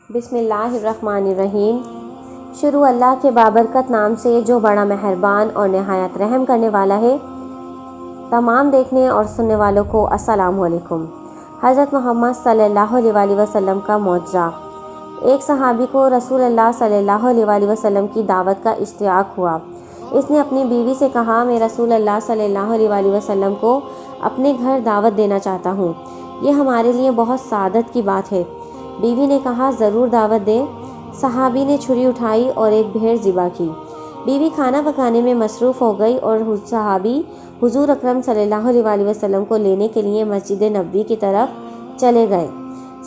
بسم اللہ الرحمن الرحیم۔ شروع اللہ کے بابرکت نام سے جو بڑا مہربان اور نہایت رحم کرنے والا ہے۔ تمام دیکھنے اور سننے والوں کو السلام علیکم۔ حضرت محمد صلی اللہ علیہ وآلہ وسلم کا معجزہ۔ ایک صحابی کو رسول اللہ صلی اللہ علیہ وآلہ وسلم کی دعوت کا اشتیاق ہوا۔ اس نے اپنی بیوی سے کہا، میں رسول اللہ صلی اللہ علیہ وآلہ وسلم کو اپنے گھر دعوت دینا چاہتا ہوں، یہ ہمارے لیے بہت سعادت کی بات ہے۔ بیوی نے کہا، ضرور دعوت دیں۔ صحابی نے چھری اٹھائی اور ایک بھیڑ ذبح کی۔ بیوی کھانا پکانے میں مصروف ہو گئی اور صحابی حضور اکرم صلی اللہ علیہ وآلہ وسلم کو لینے کے لیے مسجد نبوی کی طرف چلے گئے۔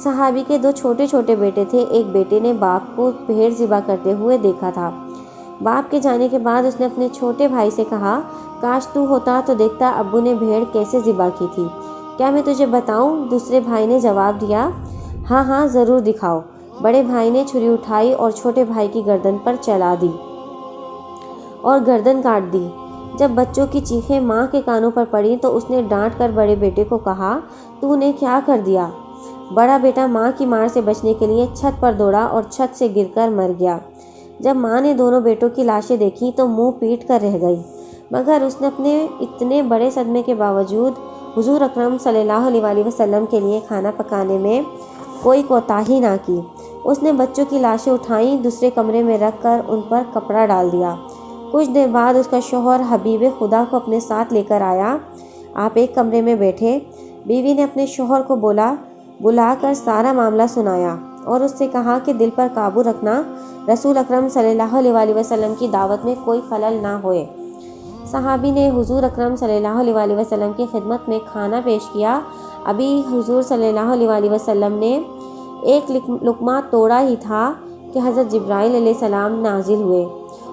صحابی کے دو چھوٹے چھوٹے بیٹے تھے۔ ایک بیٹے نے باپ کو بھیڑ ذبح کرتے ہوئے دیکھا تھا۔ باپ کے جانے کے بعد اس نے اپنے چھوٹے بھائی سے کہا، کاش تو ہوتا تو دیکھتا ابو نے بھیڑ کیسے ذبح کی تھی، کیا میں تجھے بتاؤں؟ دوسرے بھائی نے جواب دیا، ہاں ہاں ضرور دکھاؤ۔ بڑے بھائی نے چھری اٹھائی اور چھوٹے بھائی کی گردن پر چلا دی اور گردن کاٹ دی۔ جب بچوں کی چیخیں ماں کے کانوں پر پڑیں تو اس نے ڈانٹ کر بڑے بیٹے کو کہا، تو نے کیا کر دیا؟ بڑا بیٹا ماں کی مار سے بچنے کے لیے چھت پر دوڑا اور چھت سے گر کر مر گیا۔ جب ماں نے دونوں بیٹوں کی لاشیں دیکھیں تو منہ پیٹ کر رہ گئی، مگر اس نے اپنے اتنے بڑے صدمے کے باوجود حضور اکرم صلی اللہ علیہ وآلہ وسلم کے لیے کھانا پکانے میں کوئی کوتاہی نہ کی۔ اس نے بچوں کی لاشیں اٹھائیں، دوسرے کمرے میں رکھ کر ان پر کپڑا ڈال دیا۔ کچھ دیر بعد اس کا شوہر حبیب خدا کو اپنے ساتھ لے کر آیا۔ آپ ایک کمرے میں بیٹھے۔ بیوی نے اپنے شوہر کو بلا کر سارا معاملہ سنایا اور اس سے کہا کہ دل پر قابو رکھنا، رسول اکرم صلی اللہ علیہ وآلہ وسلم کی دعوت میں کوئی خلل نہ ہوئے۔ صحابی نے حضور اکرم صلی اللہ علیہ وآلہ وسلم کی خدمت میں کھانا پیش کیا۔ ابھی حضور صلی اللہ علیہ وآلہ وسلم نے ایک لقمہ توڑا ہی تھا کہ حضرت جبرائیل علیہ السلام نازل ہوئے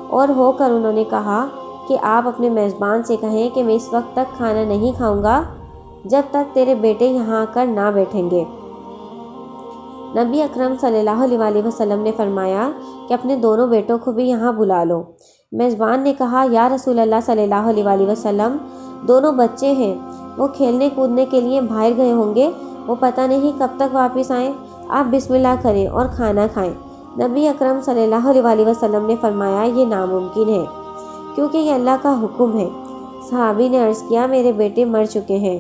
اور ہو کر انہوں نے کہا کہ آپ اپنے میزبان سے کہیں کہ میں اس وقت تک کھانا نہیں کھاؤں گا جب تک تیرے بیٹے یہاں آ کر نہ بیٹھیں گے۔ نبی اکرم صلی اللہ علیہ وآلہ وسلم نے فرمایا کہ اپنے دونوں بیٹوں کو بھی یہاں بلا لو۔ میزبان نے کہا، یا رسول اللہ صلی اللہ علیہ وآلہ وسلم، دونوں بچے ہیں، وہ کھیلنے کودنے کے لیے باہر گئے ہوں گے، وہ پتہ نہیں کب تک واپس آئیں، آپ بسم اللہ کریں اور کھانا کھائیں۔ نبی اکرم صلی اللہ علیہ وآلہ وسلم نے فرمایا، یہ ناممکن ہے کیونکہ یہ اللہ کا حکم ہے۔ صحابی نے عرض کیا، میرے بیٹے مر چکے ہیں۔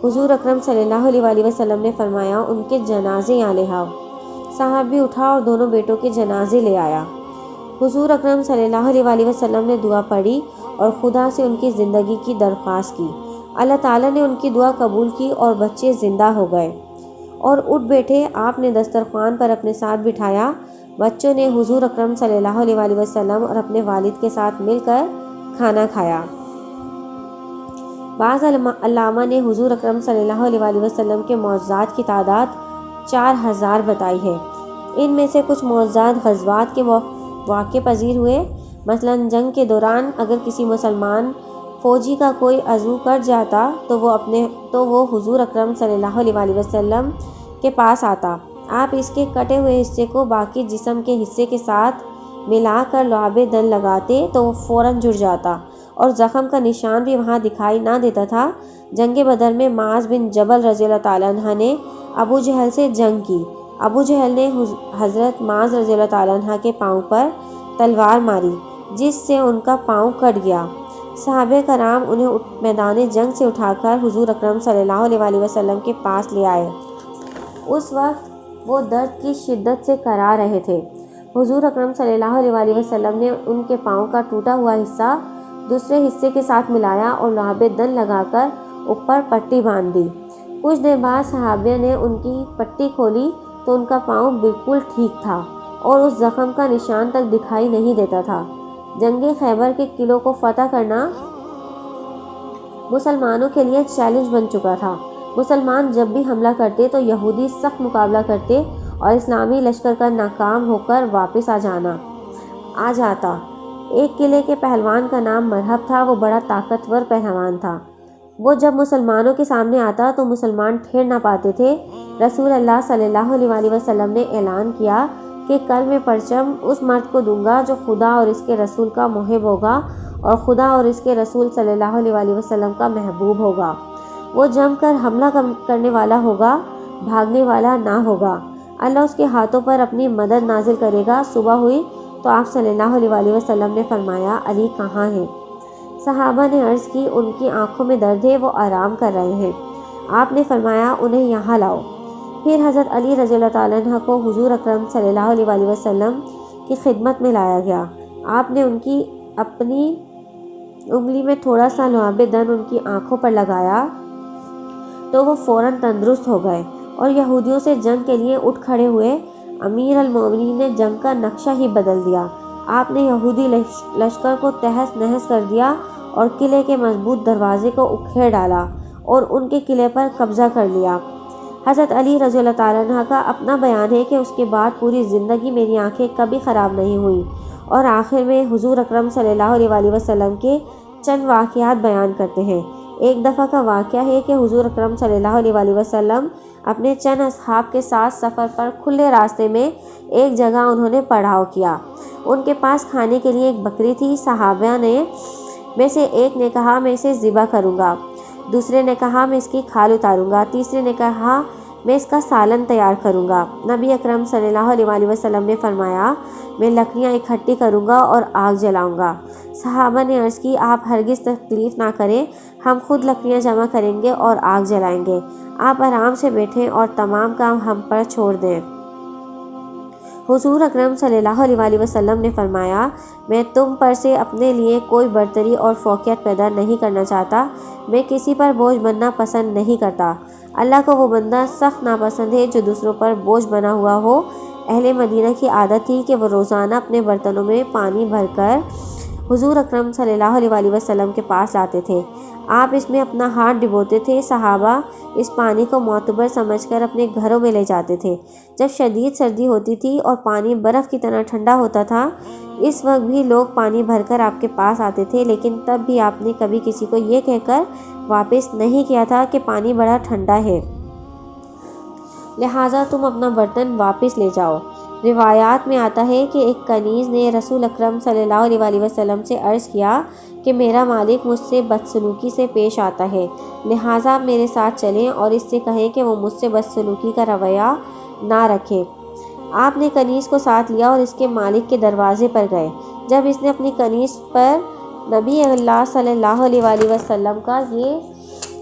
حضور اکرم صلی اللہ علیہ وآلہ وسلم نے فرمایا، ان کے جنازے یہاں لے آؤ۔ صحابی اٹھا اور دونوں بیٹوں کے جنازے لے آیا۔ حضور اکرم صلی اللہ علیہ وآلہ وسلم نے دعا پڑھی اور خدا سے ان کی زندگی کی درخواست کی۔ اللہ تعالیٰ نے ان کی دعا قبول کی اور بچے زندہ ہو گئے اور اٹھ بیٹھے۔ آپ نے دسترخوان پر اپنے ساتھ بٹھایا۔ بچوں نے حضور اکرم صلی اللہ علیہ وآلہ وسلم اور اپنے والد کے ساتھ مل کر کھانا کھایا۔ بعض علامہ نے حضور اکرم صلی اللہ علیہ وآلہ وسلم کے معجزات کی تعداد 4000 بتائی ہے۔ ان میں سے کچھ معجزات غزوات کے واقع پذیر ہوئے۔ مثلا جنگ کے دوران اگر کسی مسلمان فوجی کا کوئی عضو کٹ جاتا تو وہ حضور اکرم صلی اللہ علیہ وآلہ وسلم کے پاس آتا۔ آپ اس کے کٹے ہوئے حصے کو باقی جسم کے حصے کے ساتھ ملا کر لعاب دن لگاتے تو وہ فوراً جڑ جاتا اور زخم کا نشان بھی وہاں دکھائی نہ دیتا تھا۔ جنگ بدر میں معاذ بن جبل رضی اللہ تعالیٰ عنہ نے ابو جہل سے جنگ کی۔ ابو جہل نے حضرت معاذ رضی اللہ تعالیٰ عنہ کے پاؤں پر تلوار ماری جس سے ان کا پاؤں کٹ گیا۔ صحابہ کرام انہیں میدان جنگ سے اٹھا کر حضور اکرم صلی اللہ علیہ وآلہ وسلم کے پاس لے آئے۔ اس وقت وہ درد کی شدت سے کرا رہے تھے۔ حضور اکرم صلی اللہ علیہ وآلہ وسلم نے ان کے پاؤں کا ٹوٹا ہوا حصہ دوسرے حصے کے ساتھ ملایا اور لعاب دن لگا کر اوپر پٹی باندھ دی۔ کچھ دیر بعد صحابہ نے ان کی پٹی کھولی تو ان کا پاؤں بالکل ٹھیک تھا اور اس زخم کا نشان تک دکھائی نہیں دیتا تھا۔ جنگ خیبر کے قلعوں کو فتح کرنا مسلمانوں کے لیے چیلنج بن چکا تھا۔ مسلمان جب بھی حملہ کرتے تو یہودی سخت مقابلہ کرتے اور اسلامی لشکر کا ناکام ہو کر واپس آ جاتا۔ ایک قلعے کے پہلوان کا نام مرہب تھا۔ وہ بڑا طاقتور پہلوان تھا۔ وہ جب مسلمانوں کے سامنے آتا تو مسلمان ٹھہر نہ پاتے تھے۔ رسول اللہ صلی اللہ علیہ وآلہ وسلم نے اعلان کیا کہ کل میں پرچم اس مرد کو دوں گا جو خدا اور اس کے رسول کا محب ہوگا اور خدا اور اس کے رسول صلی اللہ علیہ وآلہ وسلم کا محبوب ہوگا۔ وہ جم کر حملہ کرنے والا ہوگا، بھاگنے والا نہ ہوگا۔ اللہ اس کے ہاتھوں پر اپنی مدد نازل کرے گا۔ صبح ہوئی تو آپ صلی اللہ علیہ وسلم نے فرمایا علی کہاں ہیں؟ صحابہ نے عرض کی ان کی آنکھوں میں درد ہے، وہ آرام کر رہے ہیں۔ آپ نے فرمایا انہیں یہاں لاؤ۔ پھر حضرت علی رضی اللہ تعالیٰ عنہ کو حضور اکرم صلی اللہ علیہ وسلم کی خدمت میں لایا گیا۔ آپ نے ان کی اپنی انگلی میں تھوڑا سا لعاب دن ان کی آنکھوں پر لگایا تو وہ فوراً تندرست ہو گئے اور یہودیوں سے جنگ کے لیے اٹھ کھڑے ہوئے۔ امیر المومنین نے جنگ کا نقشہ ہی بدل دیا۔ آپ نے یہودی لشکر کو تہس نہس کر دیا اور قلعے کے مضبوط دروازے کو اکھیڑ ڈالا اور ان کے قلعے پر قبضہ کر لیا۔ حضرت علی رضی اللہ تعالیٰ عنہ کا اپنا بیان ہے کہ اس کے بعد پوری زندگی میری آنکھیں کبھی خراب نہیں ہوئیں، اور آخر میں حضور اکرم صلی اللہ علیہ وسلم کے چند واقعات بیان کرتے ہیں۔ ایک دفعہ کا واقعہ ہے کہ حضور اکرم صلی اللہ علیہ وسلم اپنے چند اصحاب کے ساتھ سفر پر کھلے راستے میں ایک جگہ انہوں نے پڑاؤ کیا۔ ان کے پاس کھانے کے لیے ایک بکری تھی۔ صحابہ میں سے ایک نے کہا میں اسے ذبح کروں گا، دوسرے نے کہا میں اس کی کھال اتاروں گا، تیسرے نے کہا میں اس کا سالن تیار کروں گا۔ نبی اکرم صلی اللہ علیہ وسلم نے فرمایا میں لکڑیاں اکٹھی کروں گا اور آگ جلاؤں گا۔ صحابہ نے عرض کی آپ ہرگز تکلیف نہ کریں، ہم خود لکڑیاں جمع کریں گے اور آگ جلائیں گے، آپ آرام سے بیٹھیں اور تمام کام ہم پر چھوڑ دیں۔ حضور اکرم صلی اللہ علیہ وسلم نے فرمایا میں تم پر سے اپنے لیے کوئی برتری اور فوقیت پیدا نہیں کرنا چاہتا، میں کسی پر بوجھ بننا پسند نہیں کرتا۔ اللہ کو وہ بندہ سخت ناپسند ہے جو دوسروں پر بوجھ بنا ہوا ہو۔ اہل مدینہ کی عادت تھی کہ وہ روزانہ اپنے برتنوں میں پانی بھر کر حضور اکرم صلی اللہ علیہ وسلم کے پاس لاتے تھے۔ آپ اس میں اپنا ہاتھ ڈبوتے تھے۔ صحابہ اس پانی کو معتبر سمجھ کر اپنے گھروں میں لے جاتے تھے۔ جب شدید سردی ہوتی تھی اور پانی برف کی طرح ٹھنڈا ہوتا تھا، اس وقت بھی لوگ پانی بھر کر آپ کے پاس آتے تھے، لیکن تب بھی آپ نے کبھی کسی کو یہ کہہ کر واپس نہیں کیا تھا کہ پانی بڑا ٹھنڈا ہے، لہٰذا تم اپنا برتن واپس لے جاؤ۔ روایات میں آتا ہے کہ ایک کنیز نے رسول اکرم صلی اللہ علیہ وسلم سے عرض کیا کہ میرا مالک مجھ سے بدسلوکی سے پیش آتا ہے، لہٰذا آپ میرے ساتھ چلیں اور اس سے کہیں کہ وہ مجھ سے بدسلوکی کا رویہ نہ رکھے۔ آپ نے کنیز کو ساتھ لیا اور اس کے مالک کے دروازے پر گئے۔ جب اس نے اپنی کنیز پر نبی اللہ صلی اللہ علیہ وسلم کا یہ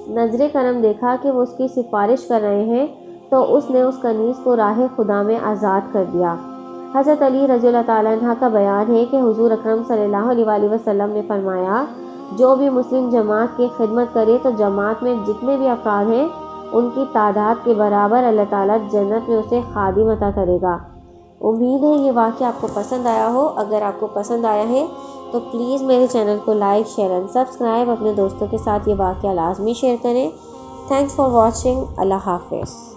نظر کرم دیکھا کہ وہ اس کی سفارش کر رہے ہیں، تو اس نے اس کنیز کو راہ خدا میں آزاد کر دیا۔ حضرت علی رضی اللہ تعالیٰ عنہ کا بیان ہے کہ حضور اکرم صلی اللہ علیہ وسلم نے فرمایا جو بھی مسلم جماعت کی خدمت کرے تو جماعت میں جتنے بھی افراد ہیں ان کی تعداد کے برابر اللہ تعالیٰ جنت میں اسے خادم عطا کرے گا۔ امید ہے یہ واقعہ آپ کو پسند آیا ہو۔ اگر آپ کو پسند آیا ہے تو پلیز میرے چینل کو لائک، شیئر اینڈ سبسکرائب۔ اپنے دوستوں کے ساتھ یہ واقعہ لازمی شیئر کریں۔ Thanks for watching. اللہ حافظ۔